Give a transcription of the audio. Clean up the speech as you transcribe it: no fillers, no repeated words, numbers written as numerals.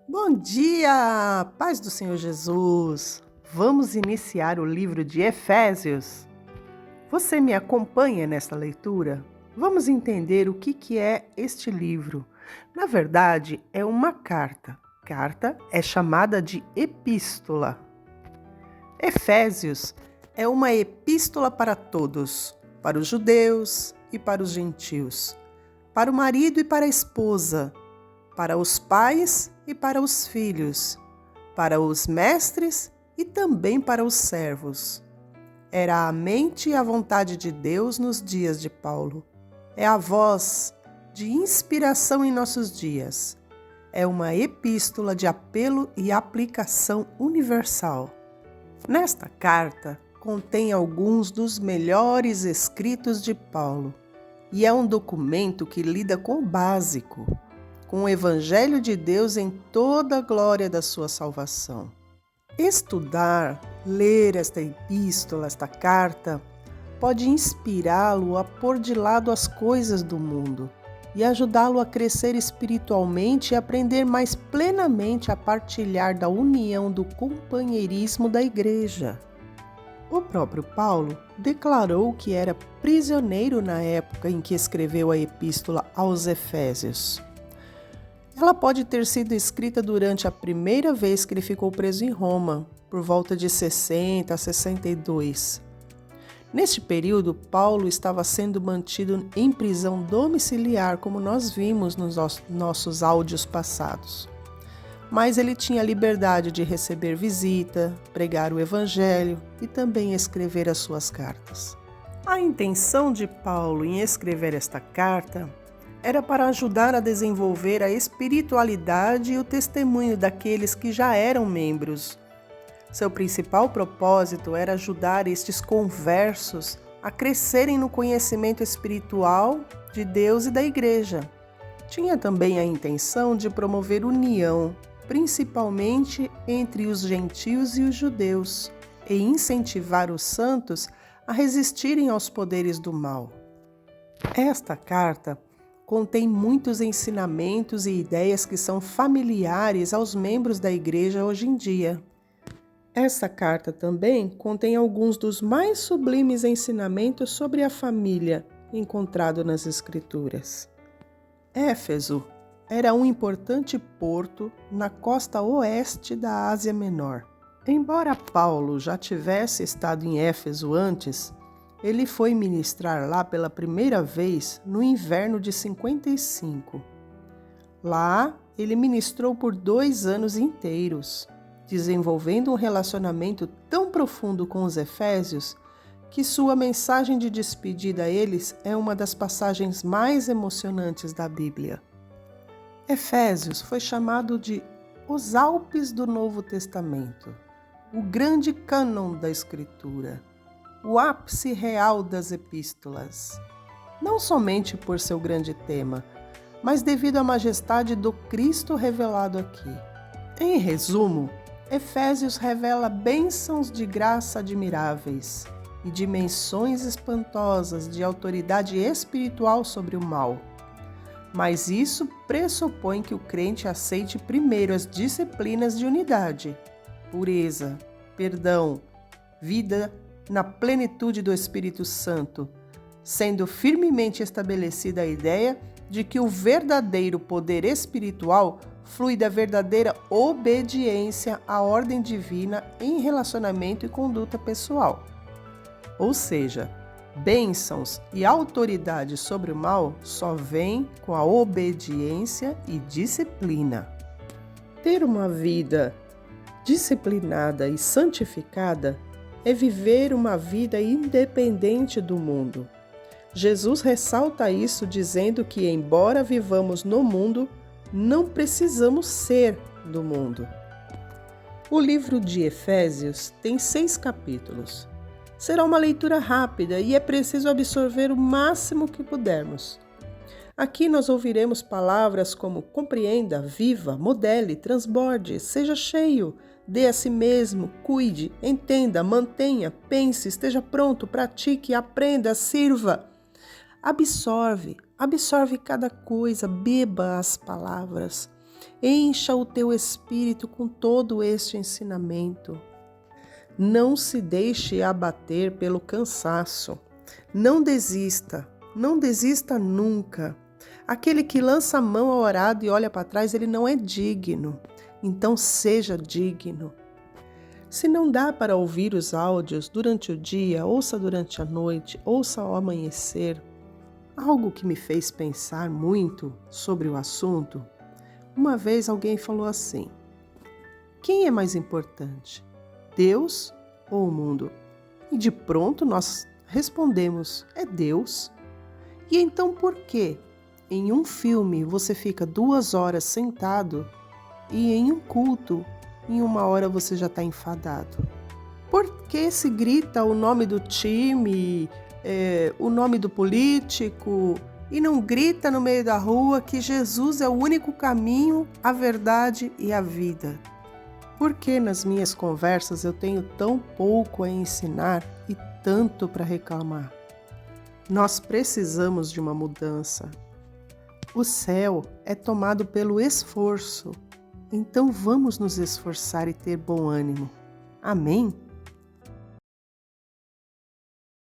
Bom dia, paz do Senhor Jesus. Vamos iniciar o livro de Efésios. Você me acompanha nesta leitura? Vamos entender o que é este livro. Na verdade, é uma carta. Carta é chamada de epístola. Efésios é uma epístola para todos, para os judeus e para os gentios, para o marido e para a esposa, para os pais e para os filhos, para os mestres e também para os servos. Era a mente e a vontade de Deus nos dias de Paulo. É a voz de inspiração em nossos dias. É uma epístola de apelo e aplicação universal. Nesta carta, contém alguns dos melhores escritos de Paulo e é um documento que lida com o básico, com o Evangelho de Deus em toda a glória da sua salvação. Estudar, ler esta epístola, esta carta, pode inspirá-lo a pôr de lado as coisas do mundo e ajudá-lo a crescer espiritualmente e aprender mais plenamente a partilhar da união do companheirismo da igreja. O próprio Paulo declarou que era prisioneiro na época em que escreveu a epístola aos Efésios. Ela pode ter sido escrita durante a primeira vez que ele ficou preso em Roma, por volta de 60 a 62. Neste período, Paulo estava sendo mantido em prisão domiciliar, como nós vimos nos nossos áudios passados. Mas ele tinha liberdade de receber visita, pregar o Evangelho e também escrever as suas cartas. A intenção de Paulo em escrever esta carta era para ajudar a desenvolver a espiritualidade e o testemunho daqueles que já eram membros. Seu principal propósito era ajudar estes conversos a crescerem no conhecimento espiritual de Deus e da Igreja. Tinha também a intenção de promover união, principalmente entre os gentios e os judeus, e incentivar os santos a resistirem aos poderes do mal. Esta carta contém muitos ensinamentos e ideias que são familiares aos membros da igreja hoje em dia. Essa carta também contém alguns dos mais sublimes ensinamentos sobre a família encontrado nas Escrituras. Éfeso era um importante porto na costa oeste da Ásia Menor. Embora Paulo já tivesse estado em Éfeso antes, ele foi ministrar lá pela primeira vez no inverno de 55. Lá, ele ministrou por 2 anos inteiros, desenvolvendo um relacionamento tão profundo com os efésios que sua mensagem de despedida a eles é uma das passagens mais emocionantes da Bíblia. Efésios foi chamado de os Alpes do Novo Testamento, o grande cânon da Escritura, o ápice real das epístolas, não somente por seu grande tema, mas devido à majestade do Cristo revelado aqui. Em resumo, Efésios revela bênçãos de graça admiráveis e dimensões espantosas de autoridade espiritual sobre o mal. Mas isso pressupõe que o crente aceite primeiro as disciplinas de unidade, pureza, perdão, vida na plenitude do Espírito Santo, sendo firmemente estabelecida a ideia de que o verdadeiro poder espiritual flui da verdadeira obediência à ordem divina em relacionamento e conduta pessoal. Ou seja, bênçãos e autoridade sobre o mal só vêm com a obediência e disciplina. Ter uma vida disciplinada e santificada é viver uma vida independente do mundo. Jesus ressalta isso dizendo que, embora vivamos no mundo, não precisamos ser do mundo. O livro de Efésios tem 6 capítulos. Será uma leitura rápida e é preciso absorver o máximo que pudermos. Aqui nós ouviremos palavras como compreenda, viva, modele, transborde, seja cheio, dê a si mesmo, cuide, entenda, mantenha, pense, esteja pronto, pratique, aprenda, sirva. Absorve cada coisa, beba as palavras. Encha o teu espírito com todo este ensinamento. Não se deixe abater pelo cansaço. Não desista nunca. Aquele que lança a mão ao arado e olha para trás, ele não é digno. Então seja digno. Se não dá para ouvir os áudios durante o dia, ouça durante a noite, ouça ao amanhecer. Algo que me fez pensar muito sobre o assunto, uma vez alguém falou assim: quem é mais importante, Deus ou o mundo? E de pronto nós respondemos: é Deus. E então por que em um filme você fica 2 horas sentado e em um culto, em 1 hora você já está enfadado? Por que se grita o nome do time, o nome do político e não grita no meio da rua que Jesus é o único caminho, a verdade e a vida? Por que nas minhas conversas eu tenho tão pouco a ensinar e tanto para reclamar? Nós precisamos de uma mudança. O céu é tomado pelo esforço, então vamos nos esforçar e ter bom ânimo. Amém?